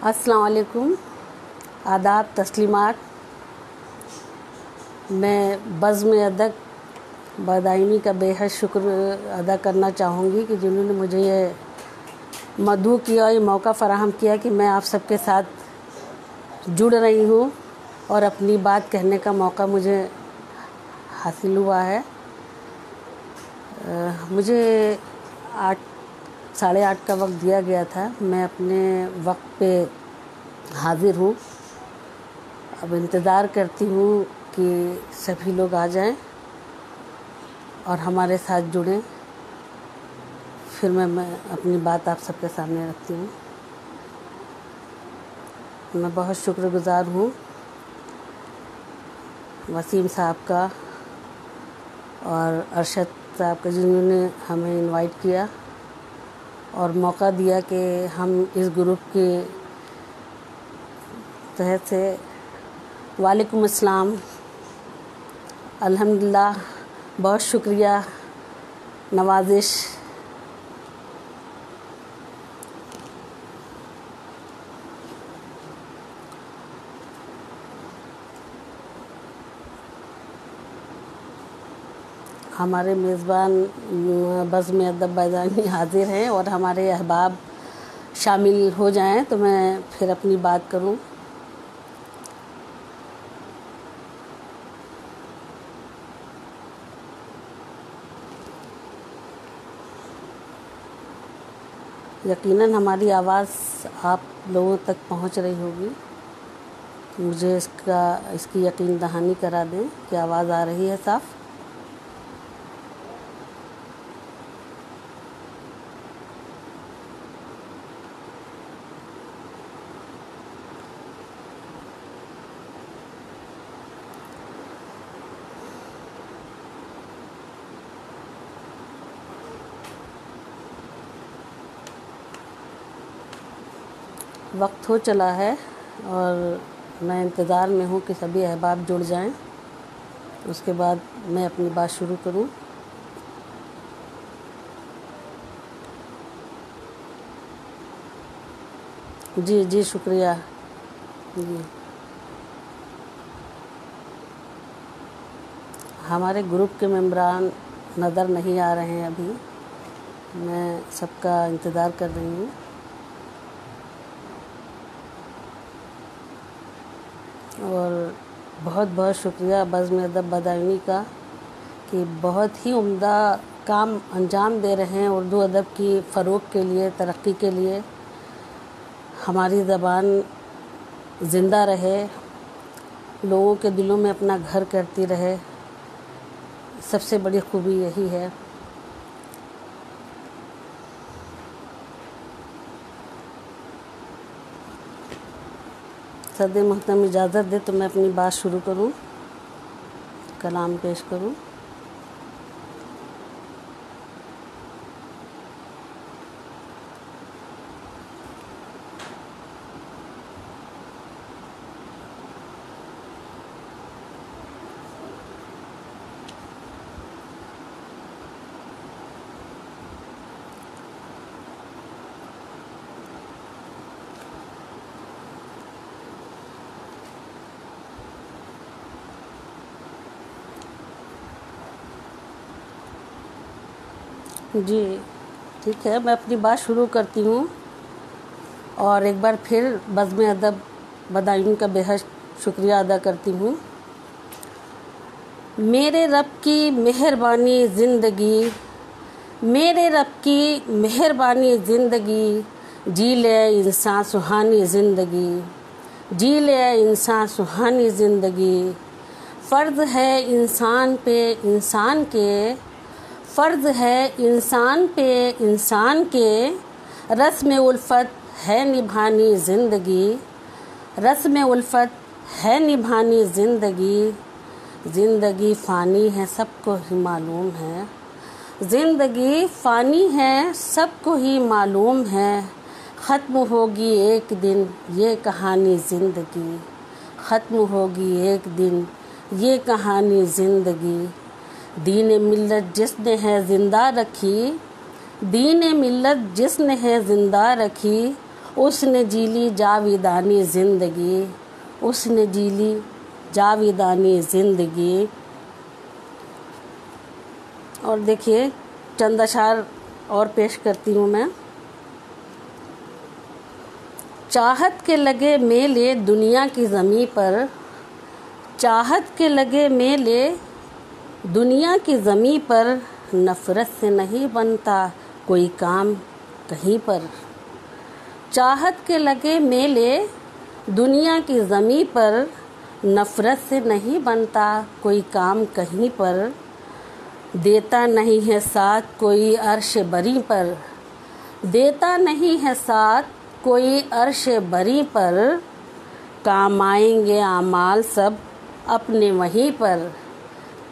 अस्सलाम वालेकुम, आदाब, तस्लीमात। मैं बज़्म अदक बदायूनी का बेहद शुक्र अदा करना चाहूँगी कि जिन्होंने मुझे ये मदऊ किया, ये मौका फ़राहम किया कि मैं आप सबके साथ जुड़ रही हूँ और अपनी बात कहने का मौका मुझे हासिल हुआ है। मुझे 8-8:30 का वक्त दिया गया था। मैं अपने वक्त पे हाज़िर हूँ। अब इंतज़ार करती हूँ कि सभी लोग आ जाएं और हमारे साथ जुड़ें। फिर मैं अपनी बात आप सबके सामने रखती हूँ। मैं बहुत शुक्रगुज़ार हूँ वसीम साहब का और अरशद साहब का, जिन्होंने हमें इनवाइट किया और मौका दिया कि हम इस ग्रुप के तहत से। वालेकुम अस्सलाम, अल्हम्दुलिल्लाह, बहुत शुक्रिया, नवाजिश। हमारे मेज़बान बज़्म अदक बदायूनी हाज़िर हैं और हमारे अहबाब शामिल हो जाएं तो मैं फिर अपनी बात करूं। यकीनन हमारी आवाज़ आप लोगों तक पहुंच रही होगी। मुझे इसकी यकीन दहानी करा दें कि आवाज़ आ रही है साफ़। वक्त हो चला है और मैं इंतज़ार में हूँ कि सभी अहबाब जुड़ जाएं। उसके बाद मैं अपनी बात शुरू करूँ। जी शुक्रिया जी। हमारे ग्रुप के मेंबरान नज़र नहीं आ रहे हैं अभी। मैं सबका इंतज़ार कर रही हूँ। और बहुत बहुत शुक्रिया बज़्म अदक बदायूनी का कि बहुत ही उम्दा काम अंजाम दे रहे हैं उर्दू अदब की फ़रोग़ के लिए, तरक्की के लिए। हमारी ज़बान ज़िंदा रहे, लोगों के दिलों में अपना घर करती रहे। सबसे बड़ी खूबी यही है। सदर मोहतरम इजाज़त दे तो मैं अपनी बात शुरू करूं, कलाम पेश करूं। जी ठीक है, मैं अपनी बात शुरू करती हूँ और एक बार फिर बज़्म अदक बदायूनी का बेहद शुक्रिया अदा करती हूँ। मेरे रब की मेहरबानी ज़िंदगी, मेरे रब की मेहरबानी ज़िंदगी, जी ले इंसान सुहानी ज़िंदगी, जी ले इंसान सुहानी ज़िंदगी। फ़र्ज़ है इंसान पे इंसान के, फ़र्ज़ है इंसान पे इंसान के, रस्म उल्फत है निभानी ज़िंदगी, रस्म उल्फत है निभानी ज़िंदगी। ज़िंदगी फ़ानी है सबको ही मालूम है, ज़िंदगी फ़ानी है सबको ही मालूम है। ख़त्म होगी एक दिन ये कहानी ज़िंदगी, ख़त्म होगी एक दिन ये कहानी ज़िंदगी। दीन मिल्लत जिसने है ज़िंदा रखी, दीन मिल्लत जिसने है ज़िंदा रखी, उसने जी ली जाविदानी ज़िंदगी, उसने जी ली जाविदानी ज़िंदगी। और देखिए चंद अशार और पेश करती हूँ मैं। चाहत के लगे मेले दुनिया की ज़मीं पर, चाहत के लगे मेले दुनिया की ज़मीं पर, नफ़रत से नहीं बनता कोई काम कहीं पर। चाहत के लगे मेले दुनिया की ज़मीं पर, नफ़रत से नहीं बनता कोई काम कहीं पर। देता नहीं है साथ कोई अर्श बरी पर, देता नहीं है साथ कोई अर्श बरी पर। काम आएंगे आमाल सब अपने वहीं पर,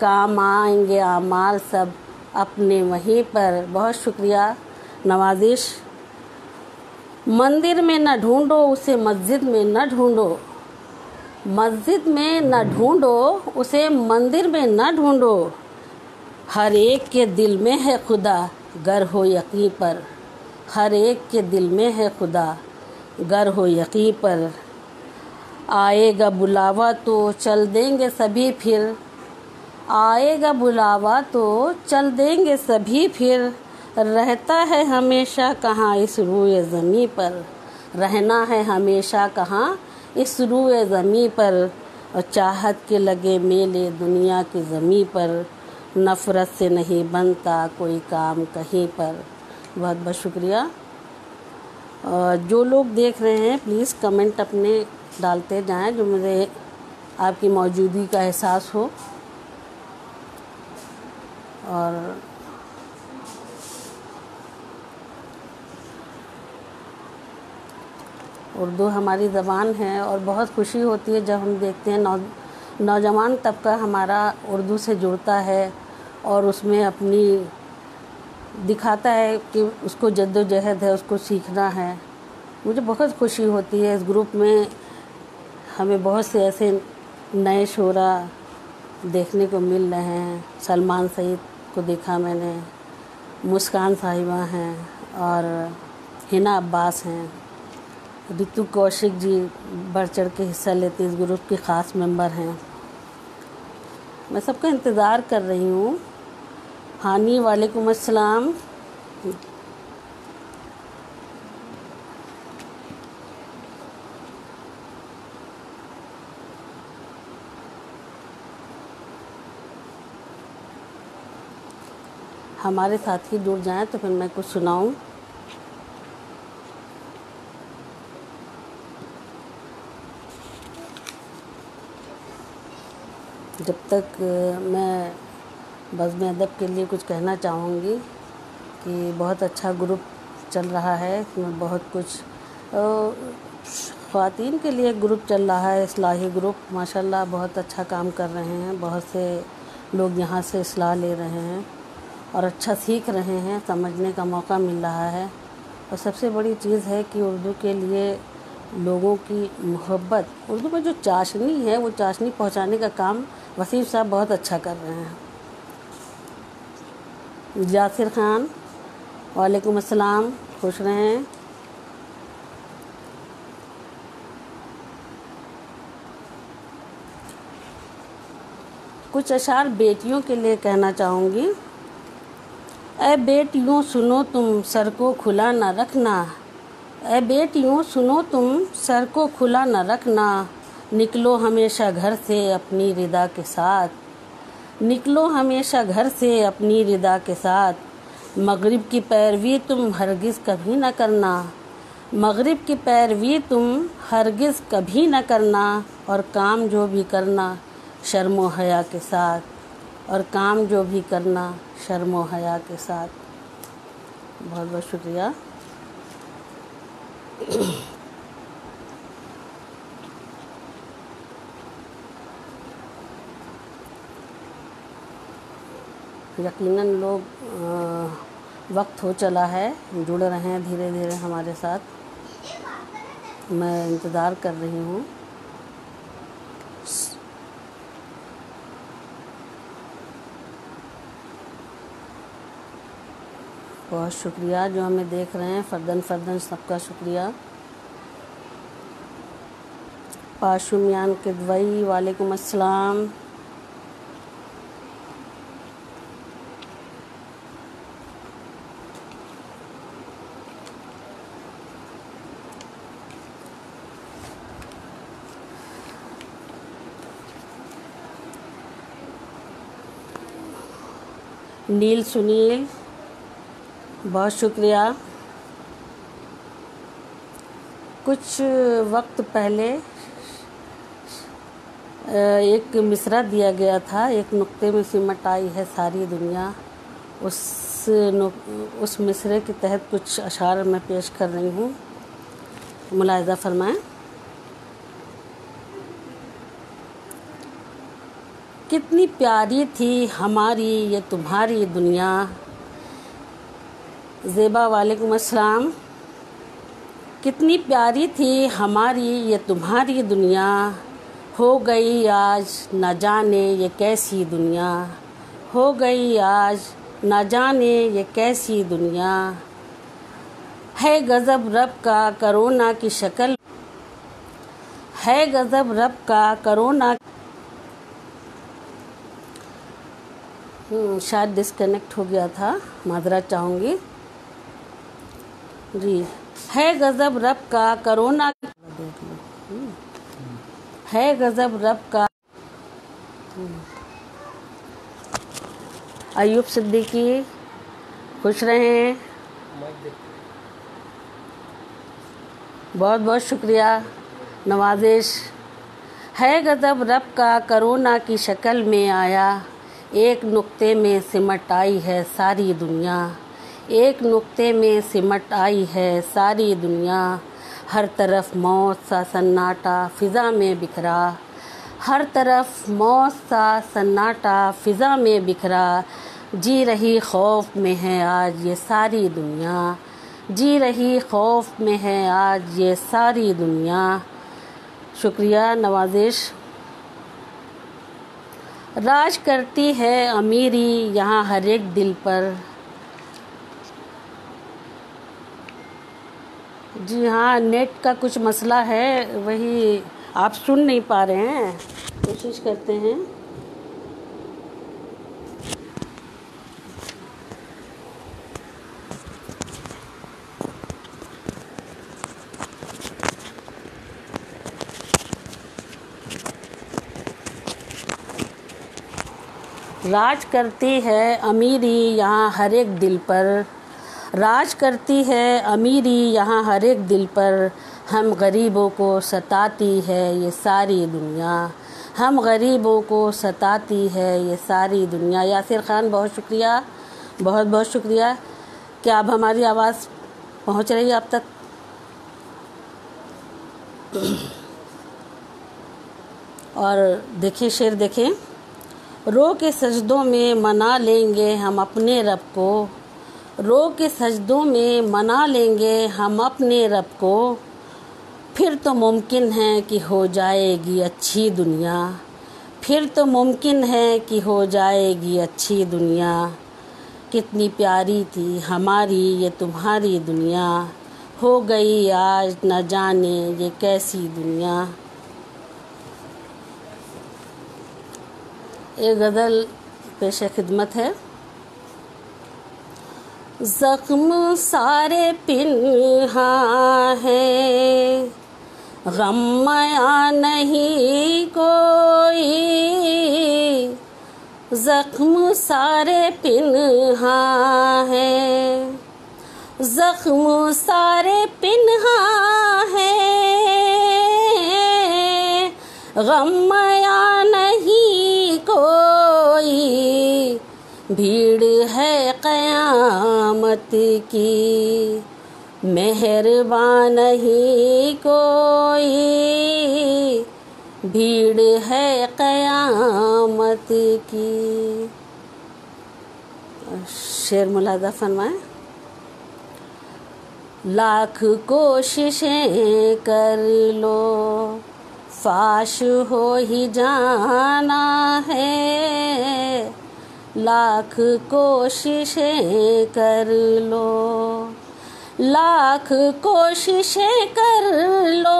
काम आएंगे आमाल सब अपने वहीं पर। बहुत शुक्रिया, नवाजिश। मंदिर में न ढूंढो उसे मस्जिद में न ढूंढो, मस्जिद में न ढूंढो उसे मंदिर में न ढूंढो। हर एक के दिल में है खुदा गर हो यकीन पर, हर एक के दिल में है खुदा गर हो यकीन पर। आएगा बुलावा तो चल देंगे सभी फिर, आएगा बुलावा तो चल देंगे सभी फिर। रहता है हमेशा कहाँ इस रूए ज़मीं पर, रहना है हमेशा कहाँ इस रूए ज़मीं पर। और चाहत के लगे मेले दुनिया की ज़मीं पर, नफ़रत से नहीं बनता कोई काम कहीं पर। बहुत बहुत शुक्रिया। जो लोग देख रहे हैं प्लीज़ कमेंट अपने डालते जाएं, जो मुझे आपकी मौजूदगी का एहसास हो। और उर्दू हमारी ज़बान है और बहुत खुशी होती है जब हम देखते हैं नौजवान तबका हमारा उर्दू से जुड़ता है और उसमें अपनी दिखाता है कि उसको जद्दोजहद है, उसको सीखना है। मुझे बहुत खुशी होती है। इस ग्रुप में हमें बहुत से ऐसे नए शोरा देखने को मिल रहे हैं। सलमान सईद को देखा मैंने, मुस्कान साहिबा हैं और हिना अब्बास हैं, ऋतु कौशिक जी बढ़ चढ़ के हिस्सा लेते इस ग्रुप के ख़ास मेंबर हैं। मैं सबका इंतज़ार कर रही हूँ। हानी वालेकुम अस्सलाम। हमारे साथ ही जुड़ जाएं तो फिर मैं कुछ सुनाऊं। जब तक मैं बज़्म अदब के लिए कुछ कहना चाहूँगी कि बहुत अच्छा ग्रुप चल रहा है। इसमें बहुत कुछ ख़वातीन के लिए ग्रुप चल रहा है, इस्लाही ग्रुप। माशाल्लाह बहुत अच्छा काम कर रहे हैं। बहुत से लोग यहाँ से इस्लाह ले रहे हैं और अच्छा सीख रहे हैं, समझने का मौका मिल रहा है। और सबसे बड़ी चीज़ है कि उर्दू के लिए लोगों की मोहब्बत, उर्दू में जो चाशनी है वो चाशनी पहुँचाने का काम वसीम साहब बहुत अच्छा कर रहे हैं। जासिर ख़ान वालेकुम अस्सलाम, खुश रहें। कुछ अशार बेटियों के लिए कहना चाहूँगी। ऐ बेटियों सुनो तुम सर को खुला न रखना, ऐ बेटियों सुनो तुम सर को खुला न रखना। निकलो हमेशा घर से अपनी रिदा के साथ, निकलो हमेशा घर से अपनी रिदा के साथ। मगरिब की पैरवी तुम हरगिज़ कभी न करना, मगरिब की पैरवी तुम हरगिज़ कभी न करना। और काम जो भी करना शर्म व हया के साथ, और काम जो भी करना शर्म व हया के साथ। बहुत बहुत शुक्रिया। यकीनन लोग वक्त हो चला है, जुड़ रहे हैं धीरे धीरे हमारे साथ। मैं इंतज़ार कर रही हूँ। बहुत शुक्रिया जो हमें देख रहे हैं, फ़र्दन फ़र्दन सबका शुक्रिया। पाशुमियान किदवई, वालेकुम अस्सलाम। नील सुनील, बहुत शुक्रिया। कुछ वक्त पहले एक मिसरा दिया गया था, एक नुक्ते में सिमट आई है सारी दुनिया। उस मिसरे के तहत कुछ अशार मैं पेश कर रही हूँ, मुलाहिज़ा फरमाएं। कितनी प्यारी थी हमारी ये तुम्हारी दुनिया। ज़ेबा, वालेकुम अस्सलाम। कितनी प्यारी थी हमारी ये तुम्हारी दुनिया, हो गई आज न जाने ये कैसी दुनिया, हो गई आज न जाने ये कैसी दुनिया। है गज़ब रब का कोरोना की शक्ल, है गज़ब रब का कोरोना। शायद डिस्कनेक्ट हो गया था, माजरत चाहूँगी जी। है गज़ब रब का कोरोना, है गज़ब रब का। अयूब सिद्दीकी, खुश रहें, बहुत बहुत शुक्रिया, नवाजिश। है गज़ब रब का कोरोना की शक्ल में आया, एक नुक्ते में सिमट आई है सारी दुनिया, एक नुक्ते में सिमट आई है सारी दुनिया। हर तरफ मौत सा सन्नाटा फ़िज़ा में बिखरा, हर तरफ मौत सा सन्नाटा फ़िज़ा में बिखरा। जी रही खौफ में है आज ये सारी दुनिया, जी रही खौफ में है आज ये सारी दुनिया। शुक्रिया, नवाजिश। राज करती है अमीरी यहाँ हर एक दिल पर। जी हाँ, नेट का कुछ मसला है, वही आप सुन नहीं पा रहे हैं, कोशिश करते हैं। राज करती है अमीरी यहाँ हर एक दिल पर, राज करती है अमीरी यहाँ हर एक दिल पर। हम गरीबों को सताती है ये सारी दुनिया, हम गरीबों को सताती है ये सारी दुनिया। यासिर ख़ान, बहुत शुक्रिया, बहुत बहुत शुक्रिया। क्या अब हमारी आवाज़ पहुँच रही है आप तक? और देखिए शेर, देखें। रो के सजदों में मना लेंगे हम अपने रब को, रो के सजदों में मना लेंगे हम अपने रब को। फिर तो मुमकिन है कि हो जाएगी अच्छी दुनिया, फिर तो मुमकिन है कि हो जाएगी अच्छी दुनिया। कितनी प्यारी थी हमारी ये तुम्हारी दुनिया, हो गई आज न जाने ये कैसी दुनिया। एक गज़ल पेश खिदमत है। ज़ख्म सारे पिन्हा है, गम माया नहीं कोई, ज़ख्म सारे पिन्हा है, ज़ख्म सारे पिन्हा है, गम माया नहीं कोई। भीड़ है क़यामत की, मेहरबान नहीं कोई, भीड़ है क़यामत की। शेर मुलाज़ा फरमाएं। लाख कोशिशें कर लो, फाश हो ही जाना है, लाख कोशिशें कर लो, लाख कोशिशें कर लो,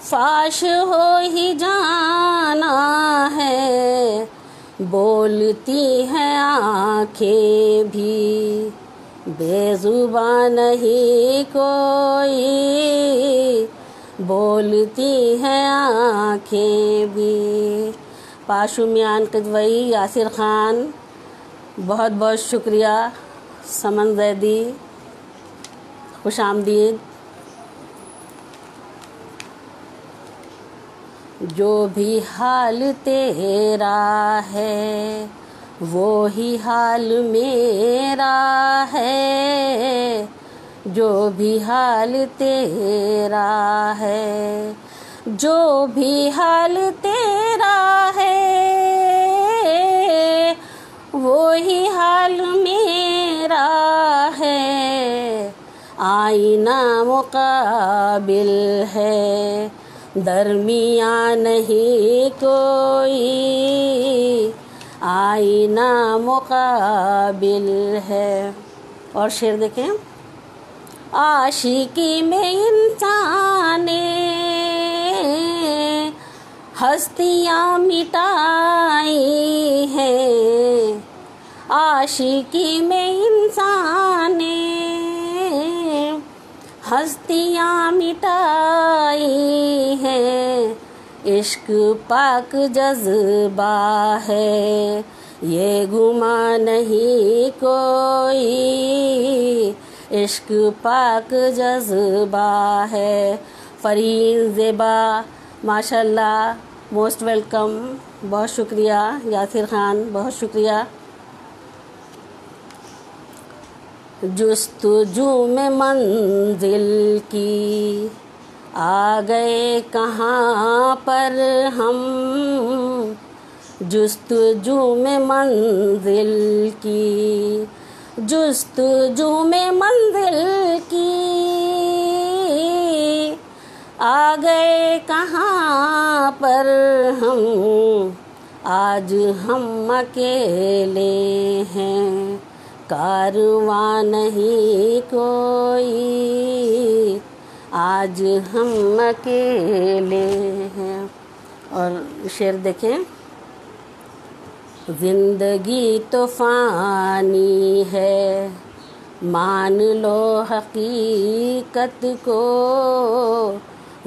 फाश हो ही जाना है, बोलती हैं आँखें भी, बेजुबान नहीं कोई, बोलती हैं आँखें भी। पाशु मियान कजवई, यासिर ख़ान, बहुत बहुत शुक्रिया। समन जैदी, खुश आमदीद। जो भी हाल तेरा है वो ही हाल मेरा है, जो भी हाल तेरा है, जो भी हाल तेरा है वो ही हाल मेरा है। आईना मुकाबिल है, दरमिया नहीं कोई, आईना मुकाबिल है। और शेर देखें। आशिकी में इंसान ने हस्तियाँ मिटाई हैं, आशिकी में इंसान ने हस्तियाँ मिटाई हैं। इश्क पाक जज्बा है, ये गुमा नहीं कोई, इश्क पाक जज्बा है। फरीन ज़ेबा, माशाल्लाह, मोस्ट वेलकम, बहुत शुक्रिया। यासिर ख़ान, बहुत शुक्रिया। जुस्तजू में मंजिल की आ गए कहाँ पर हम, जुस्तजू में मंजिल की, जुस्तजू में मंजिल की आ गए कहाँ पर हम, आज हम अकेले हैं, कारवां नहीं कोई, आज हम अकेले हैं। और शेर देखें। जिंदगी तो फानी है, मान लो हकीकत को,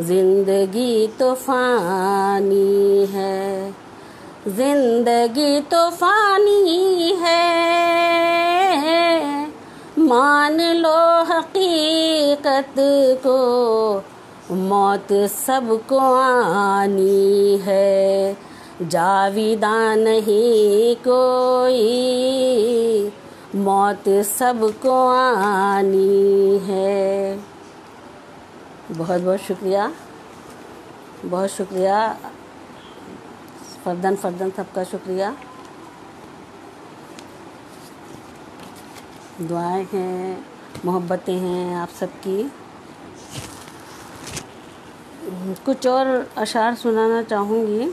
जिंदगी तो फानी है, जिंदगी तो फानी है, मान लो हकीकत को, मौत सबको आनी है, जाविदा नहीं कोई, मौत सबको आनी है। बहुत बहुत शुक्रिया, बहुत शुक्रिया। फर्दन सबका शुक्रिया। दुआएं हैं, मोहब्बतें हैं आप सबकी। कुछ और अशार सुनाना चाहूँगी।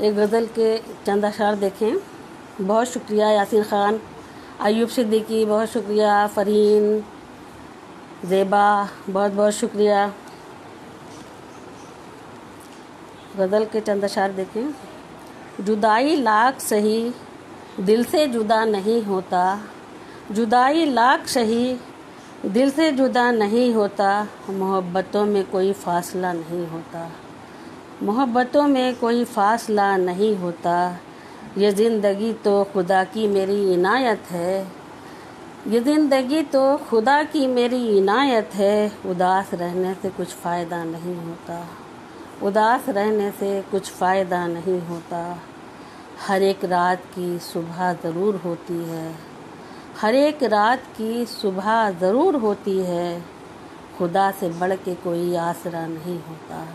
एक गज़ल के चंद अशार देखें। बहुत शुक्रिया यासिर ख़ान, अयूब सिद्दीकी, बहुत शुक्रिया। फरहीन ज़ेबा, बहुत बहुत शुक्रिया। गज़ल के चंद अशार देखें। जुदाई लाख सही, दिल से जुदा नहीं होता, जुदाई लाख सही, दिल से जुदा नहीं होता, मोहब्बतों में कोई फ़ासला नहीं होता, मोहब्बतों में कोई फ़ासला नहीं होता। ये ज़िंदगी तो खुदा की मेरी इनायत है, ये ज़िंदगी तो खुदा की मेरी इनायत है। उदास रहने से कुछ फ़ायदा नहीं होता, उदास रहने से कुछ फ़ायदा नहीं होता। हर एक रात की सुबह ज़रूर होती है, हर एक रात की सुबह ज़रूर होती है। खुदा से बढ़ के कोई आसरा नहीं होता,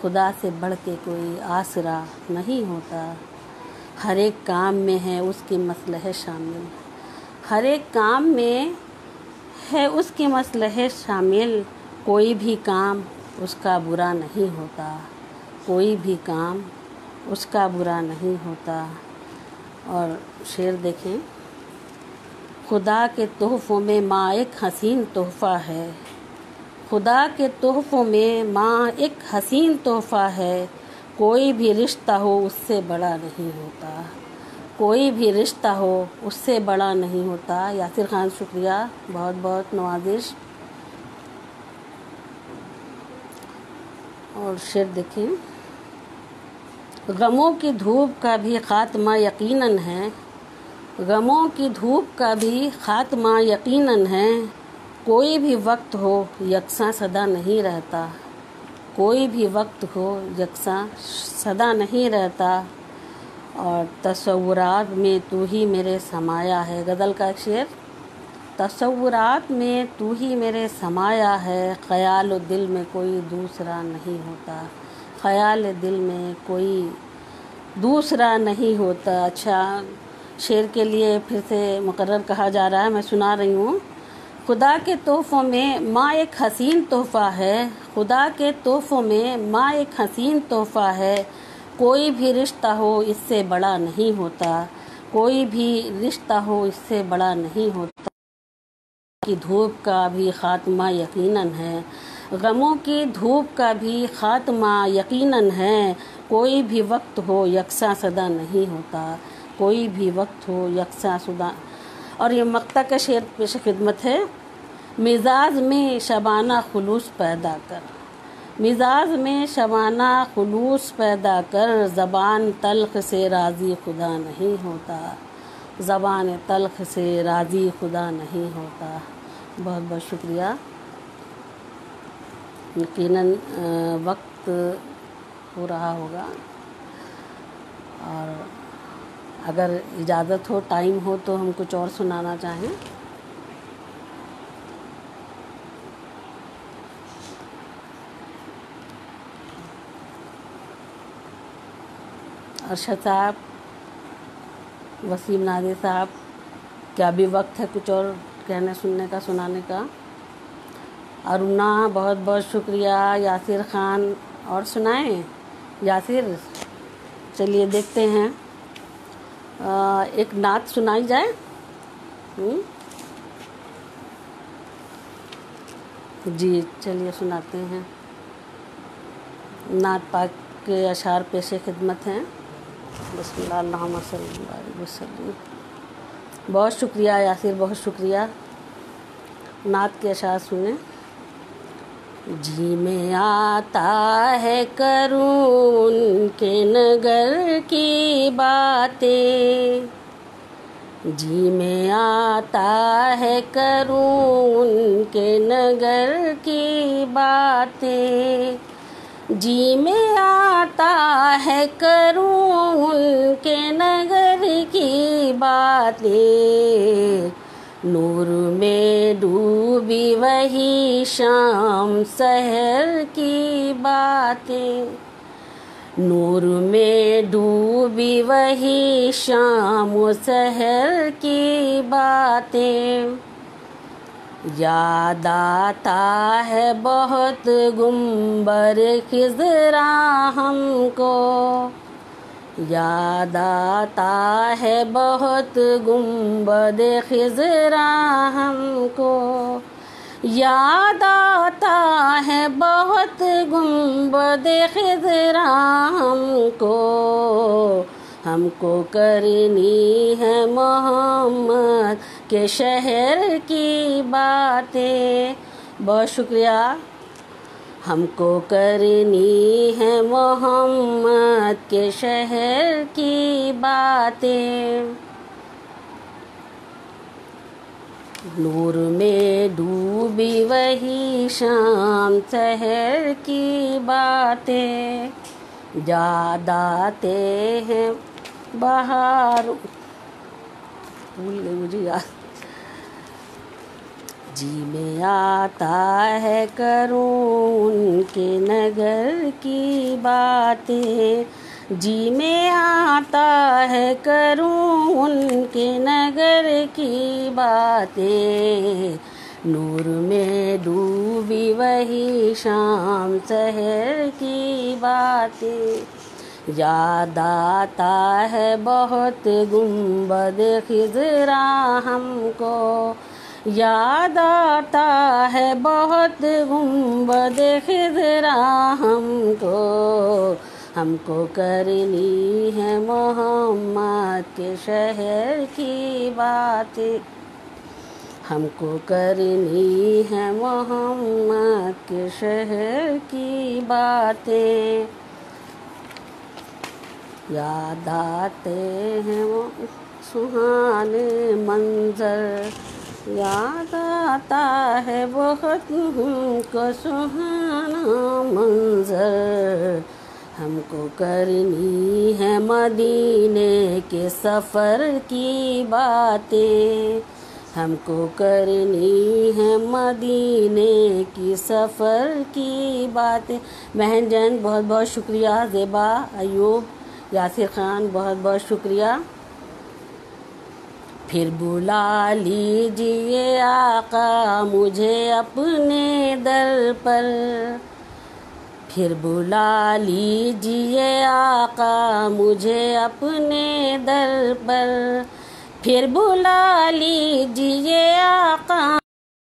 खुदा से बढ़ के कोई आसरा नहीं होता। हर एक काम में है उसकी मसलह शामिल, हर एक काम में है उसकी मसलह शामिल। कोई भी काम उसका बुरा नहीं होता, कोई भी काम उसका बुरा नहीं होता। और शेर देखें। खुदा के तोहफ़ों में माँ एक हसीन तोहफ़ा है। खुदा के तोहफ़ों में माँ एक हसीन तोहफ़ा है। कोई भी रिश्ता हो उससे बड़ा नहीं होता। कोई भी रिश्ता हो उससे बड़ा नहीं होता। यासिर खान, शुक्रिया, बहुत बहुत नवाजिश। और शेर देखें, गमों की धूप का भी खात्मा यकीनन है। गमों की धूप का भी खात्मा यकीनन है। कोई भी वक्त हो यकसा सदा नहीं रहता। कोई भी वक्त हो यकसा सदा नहीं रहता। और तसव्वुरात में तू ही मेरे समाया है। गज़ल का एक शेर, तसव्वुरात में तू ही मेरे समाया है। ख़याल दिल में कोई दूसरा नहीं होता। ख़याल दिल में कोई दूसरा नहीं होता। अच्छा, शेर के लिए फिर से मुकर्रर कहा जा रहा है, मैं सुना रही हूँ। खुदा के तोहफ़ों में माँ एक हसीन तोहफ़ा है। खुदा के तोहफ़ों में माँ एक हसीन तोहफ़ा है। कोई भी रिश्ता हो इससे बड़ा नहीं होता। कोई भी रिश्ता हो इससे बड़ा नहीं होता। की धूप का भी खात्मा यकीनन है। गमों की धूप का भी खात्मा यकीनन है। कोई भी वक्त हो यकसा सदा नहीं होता। कोई भी वक्त हो यकसा सदा। और ये मक्ता का शेर पेश खिदमत है। मिजाज में शबाना खुलूस पैदा कर। मिजाज में शबाना खुलूस पैदा कर। ज़बान तल्ख से राज़ी खुदा नहीं होता। ज़बान तल्ख से राज़ी खुदा नहीं होता। बहुत बहुत शुक्रिया। यकीनन वक्त हो रहा होगा, और अगर इजाज़त हो, टाइम हो, तो हम कुछ और सुनाना चाहें। अरशद साहब, वसीम नादिर साहब, क्या भी वक्त है कुछ और कहने सुनने का, सुनाने का? अरुणा, बहुत बहुत शुक्रिया। यासिर खान, और सुनाएं यासिर? चलिए देखते हैं, एक नात सुनाई जाए। जी चलिए सुनाते हैं। नात पाक के अशार पेशे खिदमत हैं। बिस्मिल्लाह अल्लाहुम्मा सल्ली अलैहि वसल्लम। बहुत शुक्रिया यासिर, बहुत शुक्रिया। नात के अशार सुने। जी में आता है करूं उनके नगर की बातें। जी में आता है करूं उनके नगर की बातें। जी में आता है करूं उनके नगर की बातें। नूर में डूबी वही शाम सहर की बातें। नूर में डूबी वही शाम सहर की बातें। याद आता है बहुत गुंबर खिज़रा हमको। याद आता है बहुत गुंबद खिज़रा हमको। याद आता है बहुत गुंबद खिज़रा हमको। हमको करनी है मोहम्मद के शहर की बातें। बहुत शुक्रिया। हमको करनी है मोहम्मद के शहर की बातें। नूर में डूबी वही शाम शहर की बातें। याद आते हैं बाहर, भूल गई मुझे याद। जी में आता है करूं उनके नगर की बातें। जी में आता है करूं उनके नगर की बातें। नूर में डूबी वही शाम शहर की बातें। याद आता है बहुत गुंबद खिज़रा हमको, याद आता है बहुत गुंबद खिज़रा हमको, हमको करनी है मोहम्मद के शहर की बातें, हमको करनी है मोहम्मद के शहर की बातें। याद आते हैं वो सुहाने मंजर, याद आता है बहुत हमको सुहाना मंजर, हमको करनी है मदीने के सफ़र की बातें, हमको करनी है मदीने की सफ़र की बातें। बहन जैन बहुत बहुत शुक्रिया, ज़ेबा, अयूब, यासिर ख़ान बहुत बहुत शुक्रिया। फिर बुला लीजिए आका मुझे अपने दर पर, फिर बुला लीजिए आका मुझे अपने दर पर, फिर बुला लीजिए आका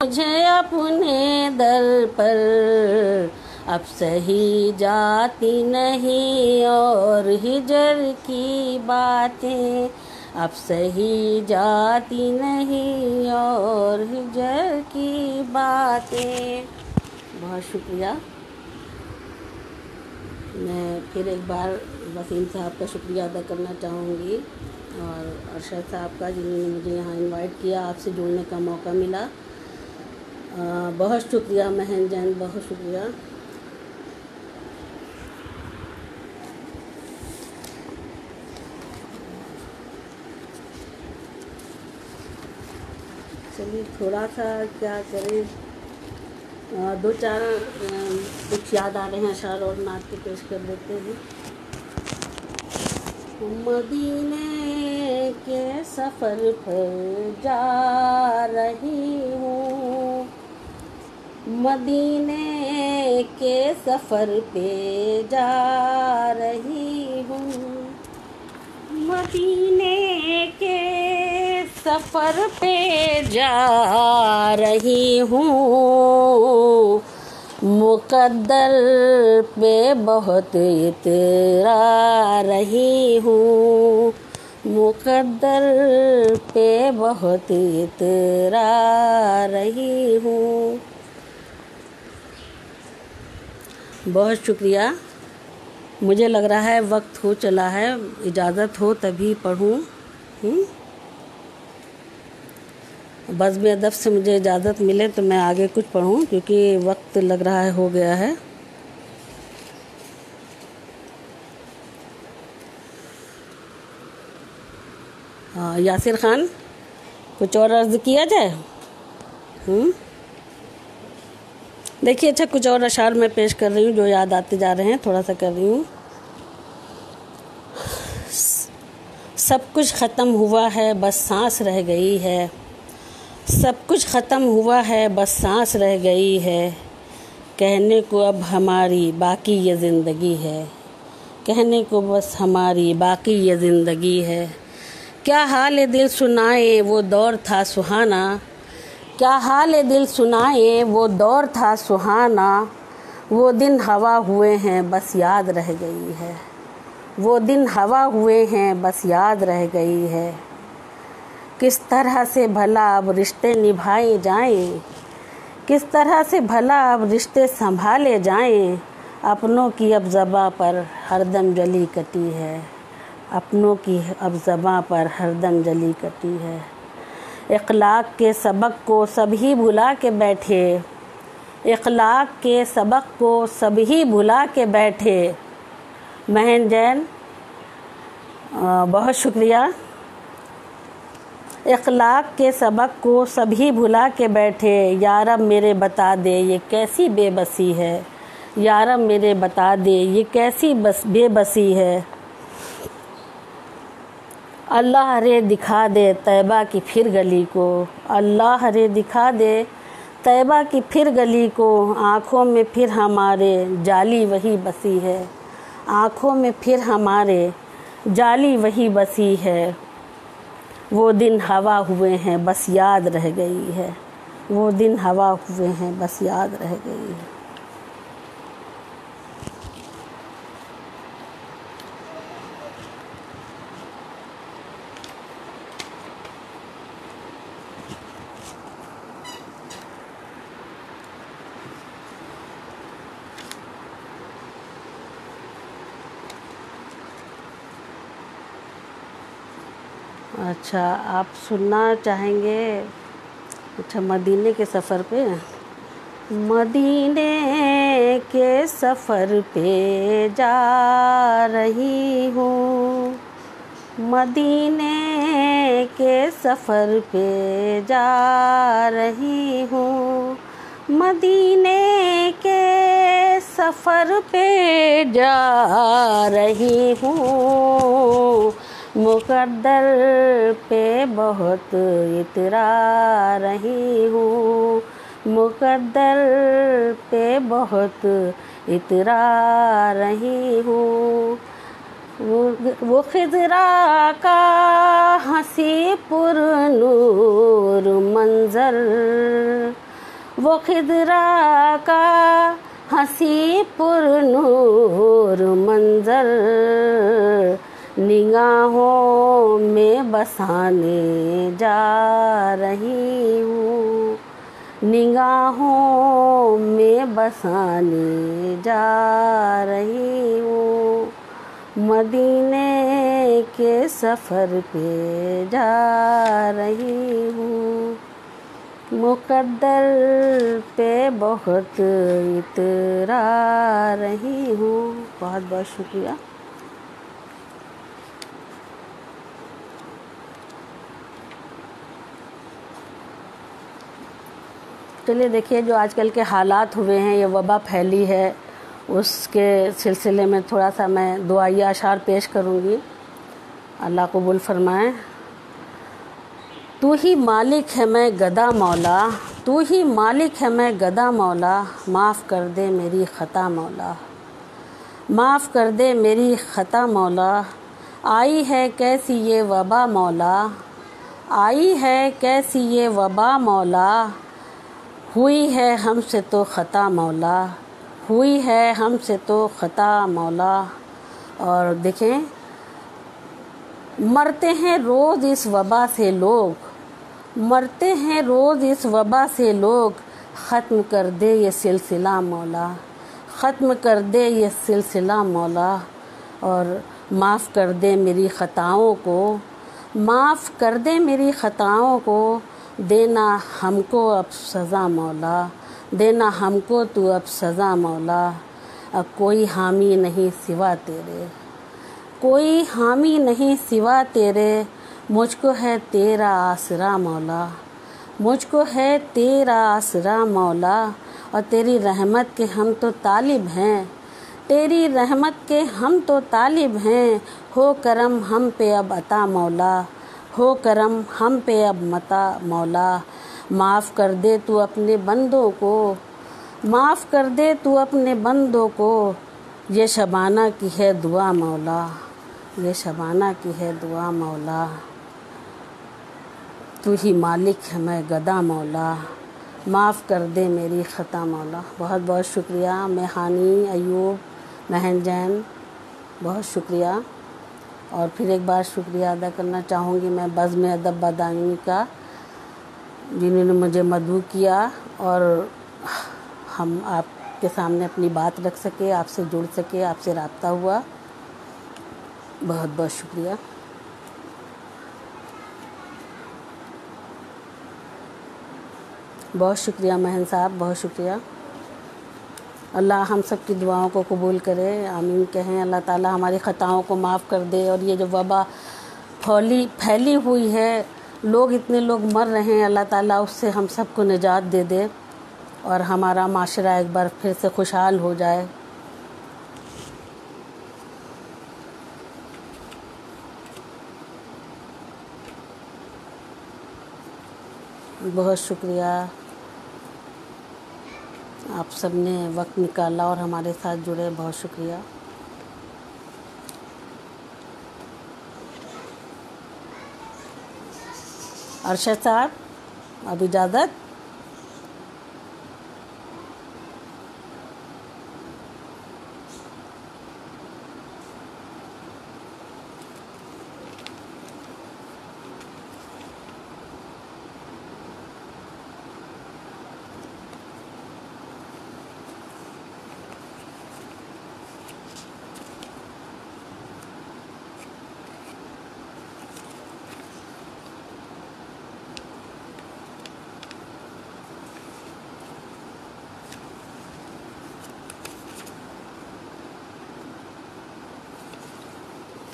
मुझे अपने दर पर, अब सही जाती नहीं और हिजर की बातें, अब सही जाती नहीं और हिजर की बातें। बहुत शुक्रिया। मैं फिर एक बार वसीम साहब का शुक्रिया अदा करना चाहूँगी और अरशद साहब का, जिन्होंने मुझे यहाँ इनवाइट किया, आपसे जुड़ने का मौका मिला। बहुत शुक्रिया महन जैन, बहुत शुक्रिया। चलिए थोड़ा सा क्या करें, दो चार कुछ याद आ रहे हैं अशार और नात के पेश कर देते हैं। मदीने के सफ़र पर जा रही हूँ, मदीने के सफ़र पे जा रही हूँ, मदीने के सफ़र पे जा रही हूँ, मुक़द्दर पे बहुत इतरा रही हूँ, मुक़द्दर पे बहुत इतरा रही हूँ। बहुत शुक्रिया। मुझे लग रहा है वक्त हो चला है, इजाज़त हो तभी पढ़ूँ। बज़्म अदब से मुझे इजाज़त मिले तो मैं आगे कुछ पढ़ूँ, क्योंकि वक्त लग रहा है हो गया है। हाँ यासिर ख़ान, कुछ और अर्ज़ किया जाए? देखिए, अच्छा कुछ और अशार मैं पेश कर रही हूँ जो याद आते जा रहे हैं, थोड़ा सा कर रही हूँ। सब कुछ ख़त्म हुआ है बस सांस रह गई है, सब कुछ ख़त्म हुआ है बस सांस रह गई है, कहने को अब हमारी बाकी ये ज़िंदगी है, कहने को बस हमारी बाकी ये ज़िंदगी है। क्या हाल दिल सुनाए वो दौर था सुहाना, क्या हाल दिल सुनाए वो दौर था सुहाना, वो दिन हवा हुए हैं बस याद रह गई है, वो दिन हवा हुए हैं बस याद रह गई है। किस तरह से भला अब रिश्ते निभाए जाएं, किस तरह से भला अब रिश्ते संभाले जाएं, अपनों की अब ज़बां पर हरदम जली कटी है, अपनों की अब ज़बां पर हरदम जली कटी है। इखलाक के सबक को सभी भुला के बैठे, इखलाक के सबक को सभी भुला के बैठे। महन जैन बहुत शुक्रिया। इखलाक के सबक को सभी भुला के बैठे, यारब मेरे बता दे ये कैसी बेबसी है, यारब मेरे बता दे ये कैसी बेबसी है। अल्लाह रे दिखा दे तैबा की फिर गली को, अल्लाह रे दिखा दे तैबा की फिर गली को, आँखों में फिर हमारे जाली वही बसी है, आँखों में फिर हमारे जाली वही बसी है। वो दिन हवा हुए हैं बस याद रह गई है। वो दिन हवा हुए हैं बस याद रह गई है। अच्छा, आप सुनना चाहेंगे? अच्छा, मदीने के सफ़र पे। मदीने के सफ़र पे जा रही हूँ। मदीने के सफ़र पे जा रही हूँ। मदीने के सफ़र पे जा रही हूँ। मुक़द्दर पे बहुत इतरा रही हूँ। मुक़द्दर पे बहुत इतरा रही हूँ। वो खिज़रा का हंसी पुरनूर मंज़र। वो खिज़रा का हंसी पुरनूर मंज़र निगाहों में बसाने जा रही हूँ। निगाहों में बसाने जा रही हूँ। मदीने के सफ़र पे जा रही हूँ। मुक़द्दर पे बहुत इतरा रही हूँ। बहुत बहुत शुक्रिया। चलिए, देखिए, जो आजकल के हालात हुए हैं, ये वबा फैली है, उसके सिलसिले में थोड़ा सा मैं दुआई अशार पेश करूँगी। अल्लाह कबूल फरमाए। तू ही मालिक है मैं गदा मौला। तू ही मालिक है मैं गदा मौला। माफ़ कर दे मेरी ख़ता मौला। माफ़ कर दे मेरी ख़ता मौला। आई है कैसी ये वबा मौला। आई है कैसी ये वबा मौला। हुई है हमसे तो ख़ता मौला। हुई है हमसे तो ख़ता मौला। और देखें, मरते हैं रोज़ इस वबा से लोग। मरते हैं रोज़ इस वबा से लोग। ख़त्म कर दे ये सिलसिला मौला। ख़त्म कर दे ये सिलसिला मौला। और माफ़ कर दे मेरी ख़ताओं को। माफ़ कर दे मेरी ख़ताओं को। देना हमको अब सज़ा मौला। देना हमको तू अब सज़ा मौला। अब कोई हामी नहीं सिवा तेरे। कोई हामी नहीं सिवा तेरे। मुझको है तेरा आसरा मौला। मुझको है तेरा आसरा मौला। और तेरी रहमत के हम तो तालिब हैं। तेरी रहमत के हम तो तालिब हैं। हो करम हम पे अब अता मौला। हो करम हम पे अब मता मौला। माफ़ कर दे तू अपने बंदों को। माफ़ कर दे तू अपने बंदों को। ये शबाना की है दुआ मौला। ये शबाना की है दुआ मौला। तू ही मालिक है मैं गदा मौला। माफ़ कर दे मेरी ख़ता मौला। बहुत बहुत शुक्रिया। मैं हानी अयूब महन जैन, बहुत शुक्रिया। और फिर एक बार शुक्रिया अदा करना चाहूँगी मैं बज़्म अदब बदायूं का, जिन्होंने मुझे मदऊ किया और हम आपके सामने अपनी बात रख सके, आपसे जुड़ सके, आपसे रब्ता हुआ। बहुत बहुत शुक्रिया। बहुत शुक्रिया महन साहब, बहुत शुक्रिया। अल्लाह हम सब की दुआओं को कबूल करे, आमीन कहें। अल्लाह ताला हमारी ख़ताओं को माफ़ कर दे। और ये जो वबा फैली हुई है, लोग इतने लोग मर रहे हैं, अल्लाह ताला उससे हम सब को निजात दे दे और हमारा माशरा एक बार फिर से खुशहाल हो जाए। बहुत शुक्रिया, आप सब ने वक्त निकाला और हमारे साथ जुड़े। बहुत शुक्रिया। अरशद साहब, अब इजाज़त।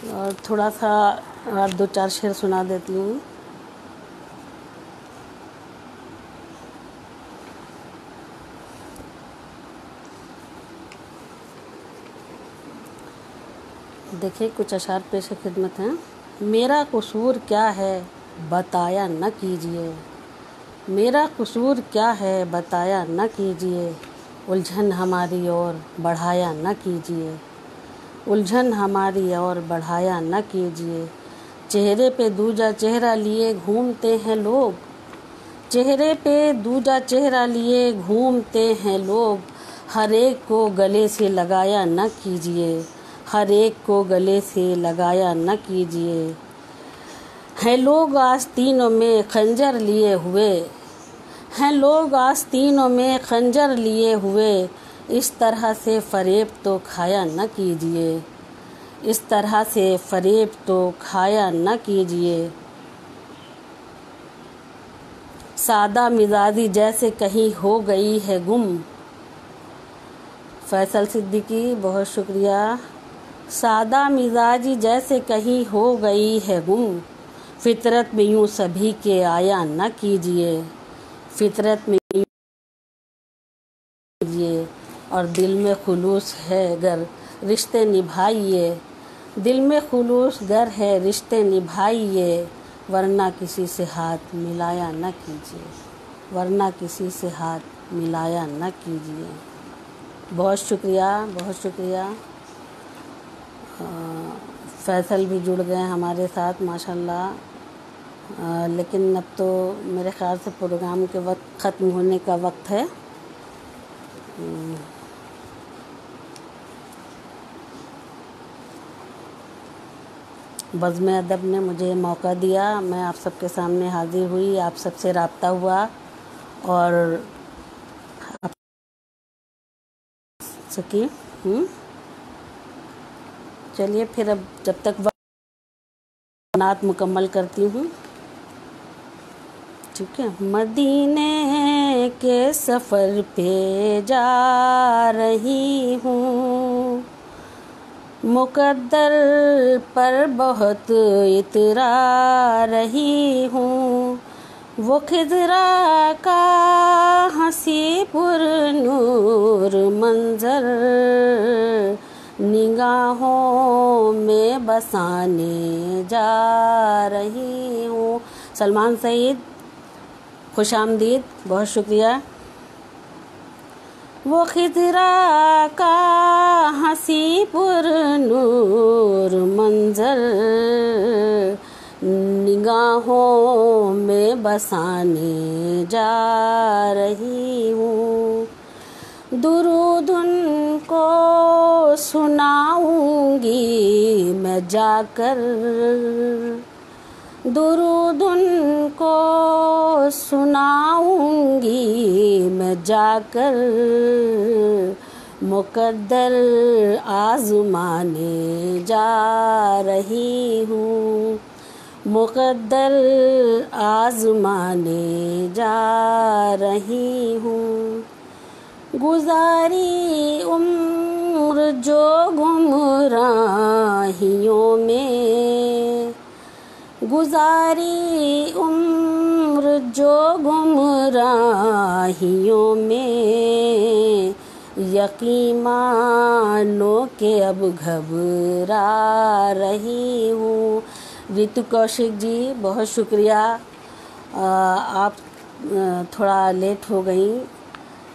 और थोड़ा सा और 2-4 शेर सुना देती हूँ। देखिए, कुछ अशार पेश खिदमत हैं। मेरा कसूर क्या है बताया न कीजिए, मेरा कसूर क्या है बताया न कीजिए, उलझन हमारी ओर बढ़ाया न कीजिए, उलझन हमारी ओर बढ़ाया न कीजिए। चेहरे पे दूजा चेहरा लिए घूमते हैं लोग, चेहरे पे दूजा चेहरा लिए घूमते हैं लोग, हर एक को गले से लगाया न कीजिए, हर एक को गले से लगाया न कीजिए। हैं लोग आस्तीनों में खंजर लिए हुए, हैं लोग आस्तीनों में खंजर लिए हुए, इस तरह से फरेब तो खाया न कीजिए, इस तरह से फरेब तो खाया न कीजिए। सादा मिजाजी जैसे कहीं हो गई है गुम, फैसल सिद्दीकी बहुत शुक्रिया। सादा मिजाजी जैसे कहीं हो गई है गुम, फितरत में यूँ सभी के आया न कीजिए, फितरत में यूँ कीजिए। और दिल में खुलूस है गर रिश्ते निभाइए, दिल में खुलूस गर है रिश्ते निभाइए, वरना किसी से हाथ मिलाया न कीजिए, वरना किसी से हाथ मिलाया न कीजिए। बहुत शुक्रिया, बहुत शुक्रिया। फैसल भी जुड़ गए हमारे साथ माशाल्लाह। लेकिन अब तो मेरे ख़्याल से प्रोग्राम के वक्त ख़त्म होने का वक्त है। बज़्म अदब ने मुझे मौका दिया, मैं आप सबके सामने हाज़िर हुई, आप सबसे रब्ता हुआ और आप सकी। चलिए फिर अब जब तक नात मुकम्मल करती हूँ, ठीक है। मदीने के सफ़र पे जा रही हूँ, मुक़द्दर पर बहुत इतरा रही हूँ, वो खिज़रा का हंसी पुरनूर मंज़र निगाहों में बसाने जा रही हूँ। सलमान सईद खुश आमदीद, बहुत शुक्रिया। वो खिज़रा का हंसी पुरनूर मंज़र निगाहों में बसाने जा रही हूँ, दुरूद उनको सुनाऊंगी मैं जाकर, दुरूद उनको सुनाऊंगी मैं जाकर, मुक़द्दर आज़माने जा रही हूँ, मुक़द्दर आज़माने जा रही हूँ। गुज़ारी उम्र जो गुमराहियों में, गुज़ारी उम्र जो गुमराहियों में, यकीन मानो के अब घबरा रही हूँ। रितु कौशिक जी बहुत शुक्रिया। आप थोड़ा लेट हो गई,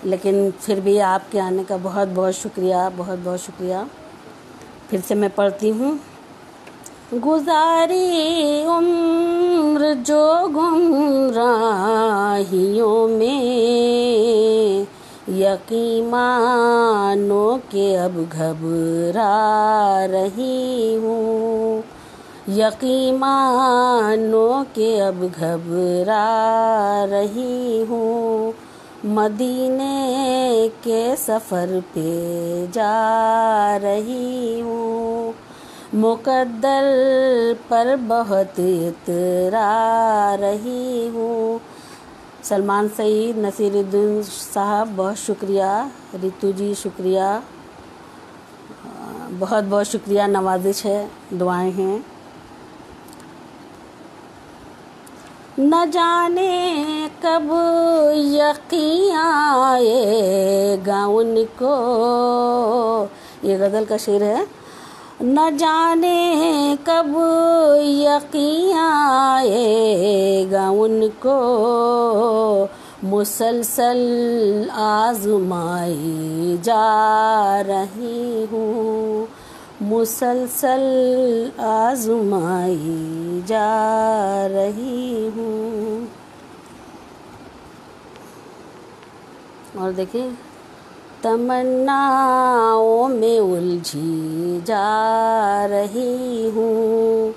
लेकिन फिर भी आपके आने का बहुत बहुत शुक्रिया, बहुत बहुत शुक्रिया। फिर से मैं पढ़ती हूँ। गुज़ारी उम्र जो गुमराहियों में, यकीन मानो के अब घबरा रही हूँ, यकीन मानो के अब घबरा रही हूँ। मदीने के सफ़र पे जा रही हूँ, मुक़द्दर पर बहुत इतरा रही हूँ। सलमान सईद, नसीरुद्दीन साहब बहुत शुक्रिया। रितु जी शुक्रिया, बहुत बहुत शुक्रिया, नवाजिश है, दुआएं हैं। न जाने कब यकीन आएगा उनको, ये गज़ल का शेर है। न जाने कब यकीन आएगा उनको, मुसलसल आज़माई जा रही हूँ, मुसलसल आज़माई जा रही हूँ। और देखिए, तमन्नाओं में उलझी जा रही हूँ,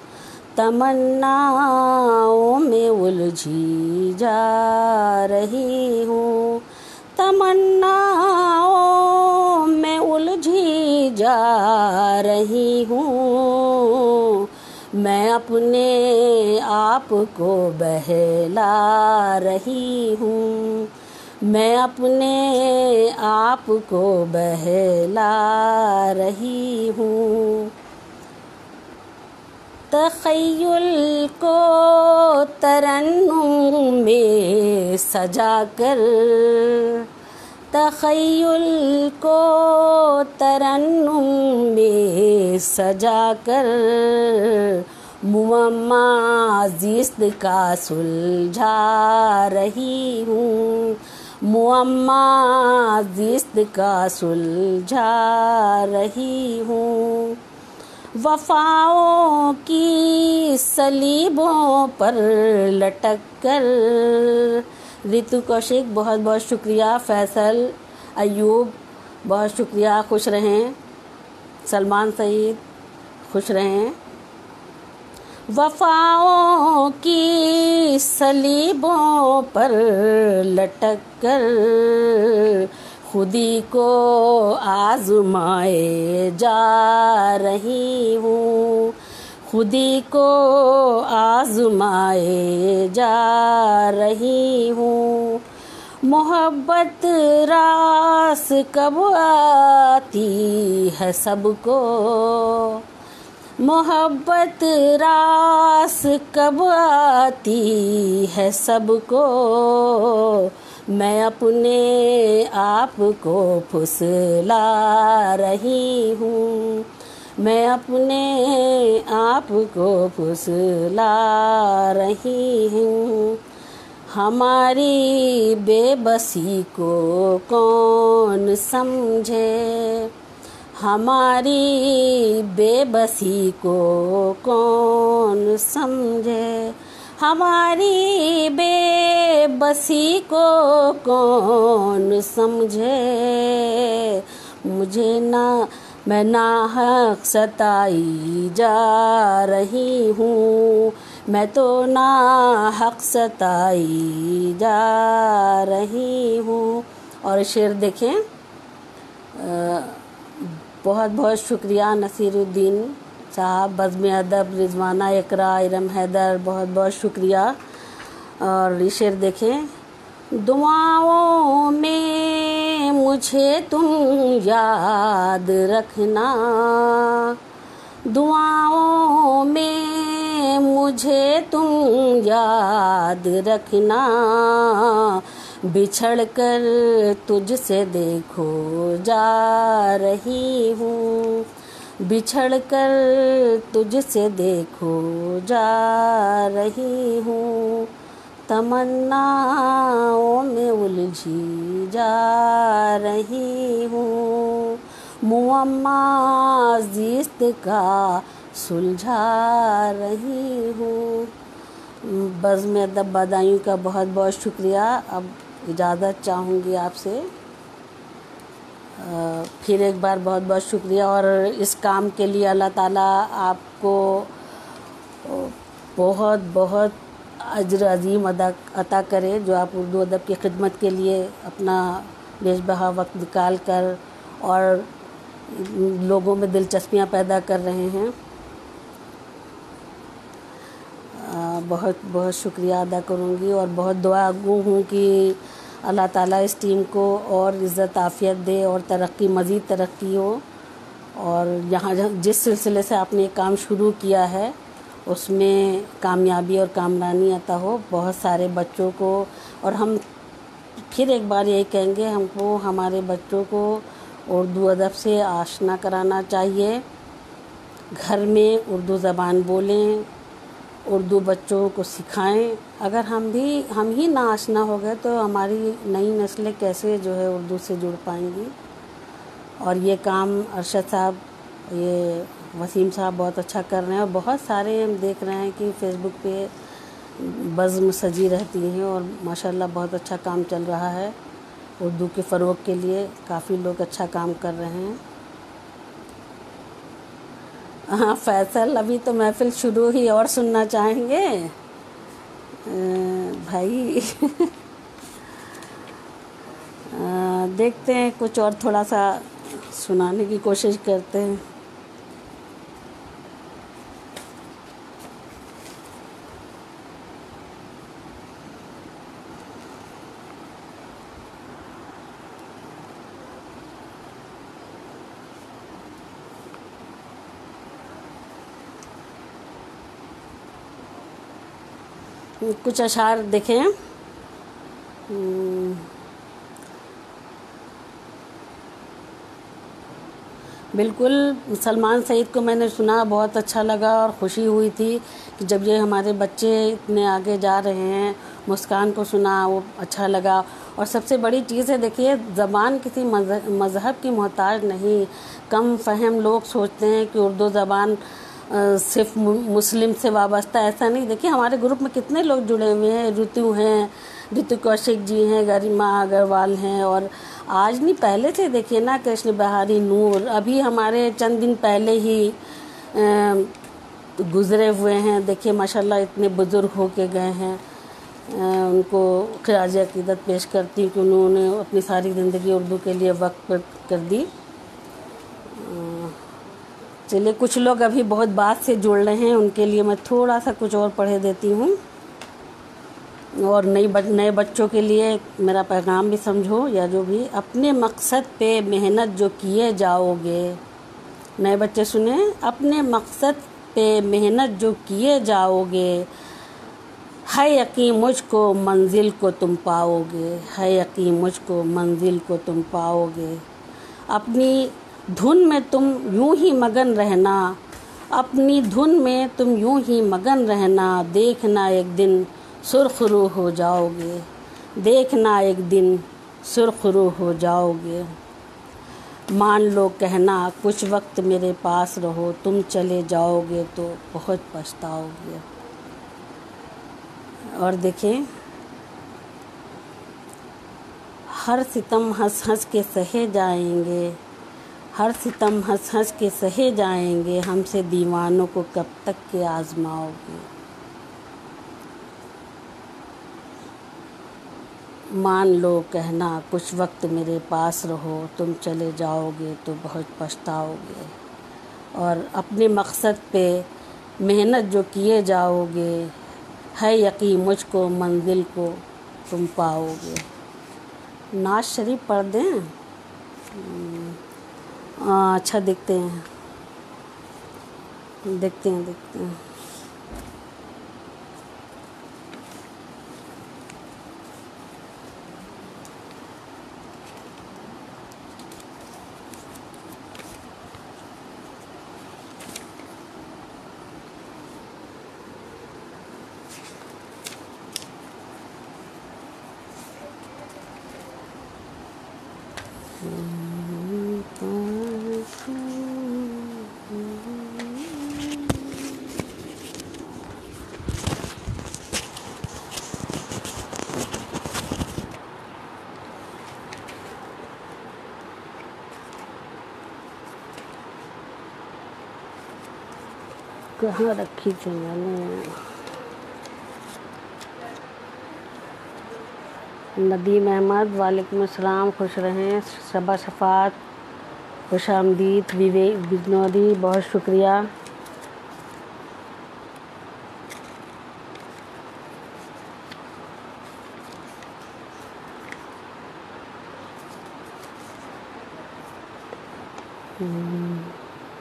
तमन्नाओं में उलझी जा रही हूँ, तमन्नाओं में उलझी जा रही हूँ। मैं अपने आप को बहला रही हूँ, मैं अपने आप को बहला रही हूँ। तख़य्युल को तरन्नुम में सजा कर, तख़य्युल को तरन्नुम में सजा कर, मुअम्मा ज़िस्त का सुलझा रही हूँ, मुअम्मा ज़िस्त का सुलझा रही हूँ। वफ़ाओं की सलीबों पर लटक कर, रितु कौशिक बहुत बहुत शुक्रिया। फैसल अयूब बहुत शुक्रिया, खुश रहें। सलमान सईद खुश रहें। वफ़ाओं की सलीबों पर लटक कर, खुदी को आज़माए जा रही हूँ, खुदी को आज़माए जा रही हूँ। मोहब्बत रास कब आती है सबको, मोहब्बत रास कब आती है सबको, मैं अपने आप को फुसला रही हूँ, मैं अपने आप को फुसला रही हूँ। हमारी बेबसी को कौन समझे, हमारी बेबसी को कौन समझे, हमारी बेबसी को कौन समझे। मुझे ना, मैं नाहक सताई जा रही हूँ, मैं तो नाहक सताई जा रही हूँ। और शेर देखें, बहुत बहुत शुक्रिया नसीरुद्दीन साहब, बज़्म अदब, रिजवाना, इकरा, इरम हैदर, बहुत बहुत शुक्रिया। और ये शेर देखें, दुआओं में मुझे तुम याद रखना, दुआओं में मुझे तुम याद रखना, बिछड़ कर तुझसे देखो जा रही हूँ, बिछड़ कर तुझसे देखो जा रही हूँ। तमन्नाओं में उलझी जा रही हूँ, मुअम्मा ज़िस्त का सुलझा रही हूँ। बज़्म में अदब बदायूं का बहुत बहुत शुक्रिया। अब इजाज़त चाहूँगी आपसे। फिर एक बार बहुत बहुत शुक्रिया, और इस काम के लिए अल्लाह ताला आपको बहुत बहुत अज्र अज़ीम अता करे, जो आप उर्दू अदब की खिदमत के लिए अपना बेशबहा वक्त निकाल कर और लोगों में दिलचस्पियाँ पैदा कर रहे हैं। बहुत बहुत शुक्रिया अदा करूँगी, और बहुत दुआ गो हूँ कि अल्लाह ताला इस टीम को और इज़्ज़त आफ़ियत दे और तरक्की, मज़ीद तरक्की हो। और यहाँ जिस सिलसिले से आपने ये काम शुरू किया है उसमें कामयाबी और कामरानी अता हो बहुत सारे बच्चों को। और हम फिर एक बार यही कहेंगे, हमको हमारे बच्चों को उर्दू अदब से आशना कराना चाहिए। घर में उर्दू ज़बान बोलें, उर्दू बच्चों को सिखाएं। अगर हम ही ना आशना हो गए तो हमारी नई नस्लें कैसे जो है उर्दू से जुड़ पाएंगी। और ये काम अरशद साहब, ये वसीम साहब बहुत अच्छा कर रहे हैं, और बहुत सारे हम देख रहे हैं कि फ़ेसबुक पे बज़्म सजी रहती हैं, और माशाल्लाह बहुत अच्छा काम चल रहा है। उर्दू के फ़रोग़ के लिए काफ़ी लोग अच्छा काम कर रहे हैं। हाँ फैसल, अभी तो महफ़िल शुरू ही, और सुनना चाहेंगे भाई? देखते हैं, कुछ और थोड़ा सा सुनाने की कोशिश करते हैं। कुछ अशार देखें। बिल्कुल, सलमान सईद को मैंने सुना, बहुत अच्छा लगा और ख़ुशी हुई थी कि जब ये हमारे बच्चे इतने आगे जा रहे हैं। मुस्कान को सुना, वो अच्छा लगा। और सबसे बड़ी चीज़ है, देखिए, ज़बान किसी मज़हब की मोहताज नहीं। कम फ़हम लोग सोचते हैं कि उर्दू ज़बान सिर्फ मुस्लिम से वाबस्ता, ऐसा नहीं। देखिए हमारे ग्रुप में कितने लोग जुड़े हुए हैं। ऋतु कौशिक जी हैं, गरिमा अग्रवाल हैं, और आज नहीं पहले से देखिए ना, कृष्ण बिहारी नूर अभी हमारे चंद दिन पहले ही गुज़रे हुए हैं। देखिए माशाल्लाह इतने बुज़ुर्ग हो के गए हैं। उनको ख़िराज अक़ीदत पेश करती हूँ कि उन्होंने अपनी सारी ज़िंदगी उर्दू के लिए वक़्फ़ कर दी। चलिए, कुछ लोग अभी बहुत बात से जुड़ रहे हैं, उनके लिए मैं थोड़ा सा कुछ और पढ़े देती हूँ। और नए बच्चों के लिए मेरा पैगाम भी समझो, या जो भी, अपने मकसद पे मेहनत जो किए जाओगे। नए बच्चे सुने, अपने मकसद पे मेहनत जो किए जाओगे, है यकीन मुझको मंजिल को तुम पाओगे। है यकीन मुझको मंजिल को तुम पाओगे। अपनी धुन में तुम यूं ही मगन रहना, अपनी धुन में तुम यूं ही मगन रहना। देखना एक दिन सुर्खरू हो जाओगे। देखना एक दिन सुर्खरू हो जाओगे। मान लो कहना कुछ वक्त मेरे पास रहो, तुम चले जाओगे तो बहुत पछताओगे। और देखें, हर सितम हंस हंस के सहे जाएंगे, हर सितम हंस हंस के सहे जाएंगे। हमसे दीवानों को कब तक के आजमाओगे। मान लो कहना कुछ वक्त मेरे पास रहो, तुम चले जाओगे तो बहुत पछताओगे। और अपने मकसद पे मेहनत जो किए जाओगे, है यकीन मुझको मंजिल को तुम पाओगे। नाज शरीफ पढ़ दें? अच्छा, देखते हैं। कहाँ रखी थी मैंने? नदीम अहमद, वालेकुम अस्सलाम, खुश रहें। शबा शफात, खुश आमदीद। विवेक बिजनौरी, बहुत शुक्रिया।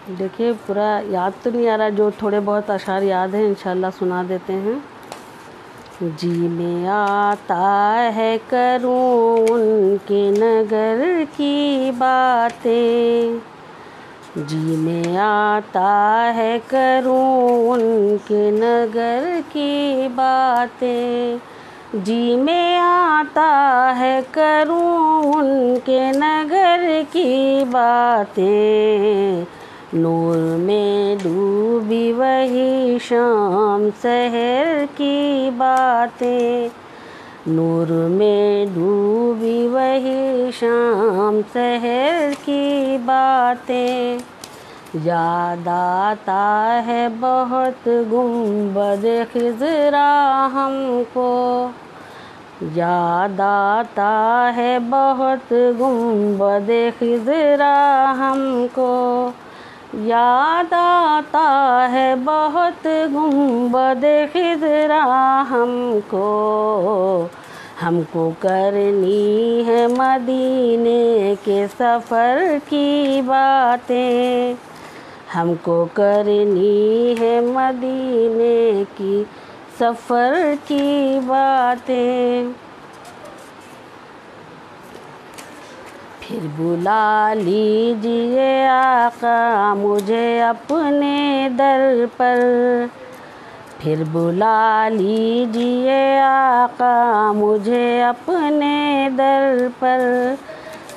देखिए पूरा याद तो नहीं आ रहा, जो थोड़े बहुत अशार याद हैं इंशाल्लाह सुना देते हैं। जी में आता है करूं उनके नगर की बातें, जी में आता है करूं उनके नगर की बातें, जी में आता है करूं उनके नगर की बातें। नूर में डूबी वही शाम शहर की बातें, नूर में डूबी वही शाम शहर की बातें। याद आता है बहुत गुंबद खिज़रा हमको, याद आता है बहुत गुंबद खिज़रा हमको, याद आता है बहुत गुंबद खिज़रा हमको। हमको करनी है मदीने के सफ़र की बातें, हमको करनी है मदीने की सफ़र की बातें। फिर बुला लीजिए आका मुझे अपने दर पर, फिर बुला लीजिए आका मुझे अपने दर पर,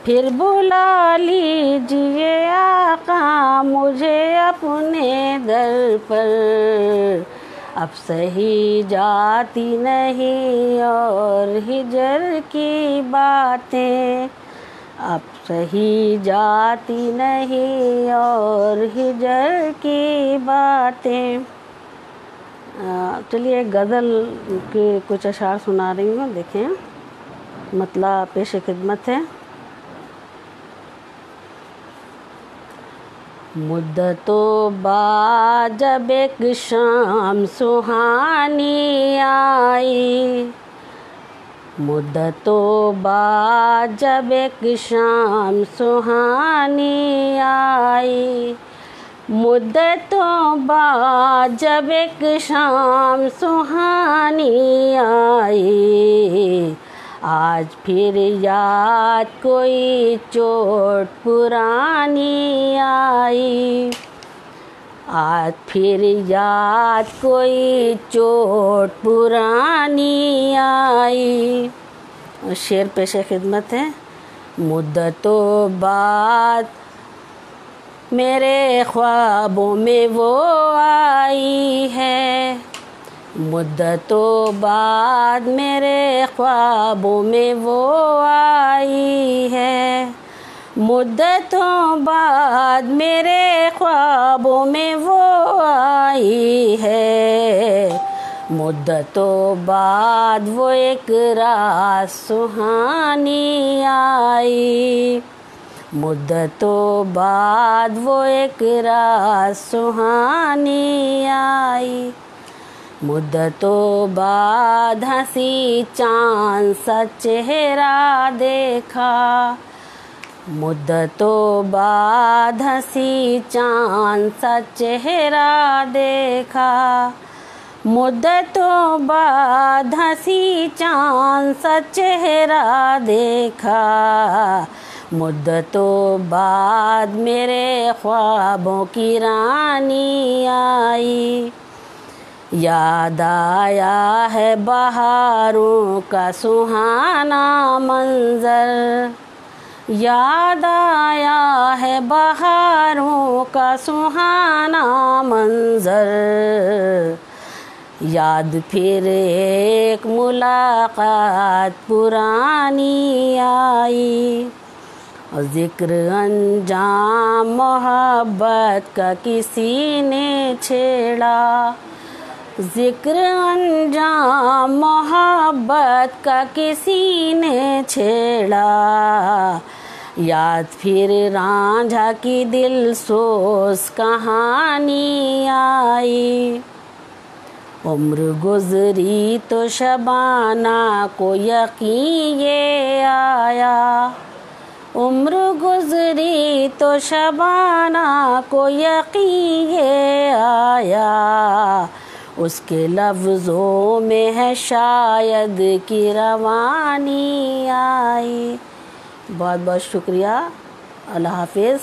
फिर बुला लीजिए आका मुझे अपने दर पर। अब सही जाती नहीं और हिजर की बातें, अब सही जाती नहीं और हिजर की बातें। चलिए गज़ल के कुछ अशार सुना रही हूँ, देखें मतलब पेश खिदमत है। मुद्दतों बाद जब एक शाम सुहानी आई, मुद्दतों बाद जब एक शाम सुहानी आई, मुद्दतों बाद जब एक शाम सुहानी आई। आज फिर याद कोई चोट पुरानी आई, आज फिर याद कोई चोट पुरानी आई। शेर पेशे खिदमत है। मुद्दतों बाद मेरे ख्वाबों में वो आई है, मुद्दतों बाद मेरे ख्वाबों में वो आई है, मुद्दतों बाद मेरे ख्वाबों में वो आई है। मुद्दतों बाद वो एक रात सुहानी आई, मुद्दतों बाद वो एक रात सुहानी आई। मुद्दतों बाद हंसी चांद सा चेहरा देखा, मुद्दतों बाद हंसी चांद सा चेहरा देखा, मुद्दतों बाद हंसी चांद सा चेहरा देखा। मुद्दतों बाद मेरे ख्वाबों की रानी आई, याद आया है बहारों का सुहाना मंजर, याद आया है बहारों का सुहाना मंजर। याद फिर एक मुलाकात पुरानी आई, ज़िक्र अंजाम मोहब्बत का किसी ने छेड़ा, ज़िक्र अंजाम मोहब्बत का किसी ने छेड़ा। याद फिर रांझा की दिलसोज कहानी आई। उम्र गुजरी तो शबाना को यकीन ये आया, उम्र गुजरी तो शबाना को यकीन ये आया। उसके लफ्ज़ों में है शायद कि रवानी आई। बहुत बहुत शुक्रिया। अल्लाह हाफिज़।